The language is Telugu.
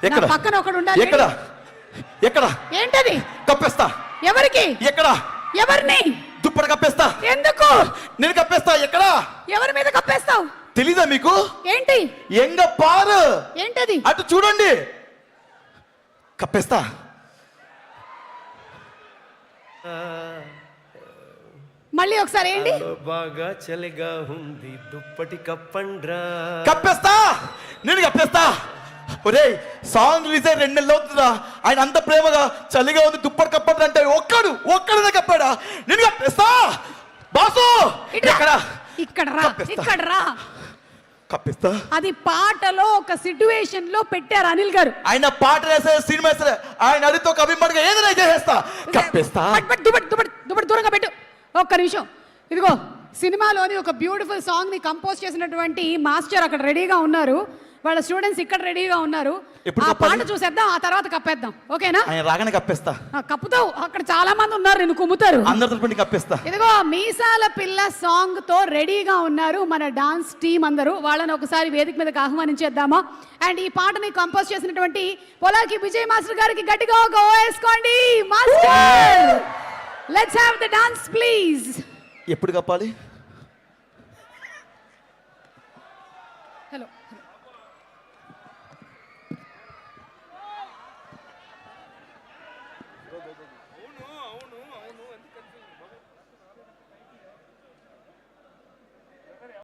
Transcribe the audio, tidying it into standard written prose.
ఎక్కడ పక్కన ఒకడు ఉండాలి. ఎక్కడ ఎక్కడ ఏంటది? కప్పేస్తా. ఎవరికి? ఎక్కడ? ఎవరిని? దుప్పటి కప్పేస్తా. ఎందుకు? నేను కప్పేస్తా. ఎక్కడ? ఎవరి మీద కప్పేస్తావు? తెలీదా మీకు? ఏంటి? ఎంగ పారు. ఏంటది? అటు చూడండి. కప్పేస్తా. మళ్ళీ ఒకసారి ఏంటి? బాగా చలిగా ఉంది దుప్పటి కప్పండ్రా. కప్పేస్తా. నేను కప్పేస్తా. ఒరే సాంగ్ రిలీజ్ అయ్యి 2 నెలలు అవుతుందా, ఆయన అంత ప్రేమగా చలిగా ఉంది దుప్పటి కప్పండి అంటే ఒక్కడునే కప్పాడా? నేను కప్పేస్తా. బాసు ఎక్కడ? ఇక్కడ రా, ఇక్కడ రా. కప్పిస్తా. అది పాటలో ఒక సిట్యుయేషన్ లో పెట్టారు అనిల్ గారు. ఆయన పాట వేసే సినిమా వేసే ఆయన అడితో ఒక అభిమానిగా ఏదైనా చేసేస్తా. కప్పిస్తా. దుప్పటి దూరంగా పెట్టు. ఒక్క నిమిషం. ఇదిగో సినిమాలోని ఒక బ్యూటిఫుల్ సాంగ్ ని కంపోజ్ చేసినటువంటి మాస్టర్ అక్కడ రెడీగా ఉన్నారు, వాళ్ళ స్టూడెంట్స్ ఇక్కడ రెడీగా ఉన్నారు. ఆ పాట చూసేద్దాం, ఆ తర్వాత కప్పేద్దాం. ఓకేనా? ఆయన రాగానే కప్పేస్తా. కప్పుతావు, అక్కడ చాలా మంది ఉన్నారు, నేను కుమ్ముతారు. అందరితో కప్పేస్తా. ఇదిగో మీసాల పిల్ల సాంగ్ తో రెడీగా ఉన్నారు మన డాన్స్ టీమ్ అందరూ. వాళ్ళని ఒకసారి వేదిక మీదకి ఆహ్వానించేద్దామా? అండ్ ఈ పాటని కంపోజ్ చేసినటువంటి పొలాకి విజయ్ మాస్టర్ గారికి గట్టిగా ఒక ఓ వేసుకోండి. Master, let's have the dance please. ఎప్పుడు కప్పాలి?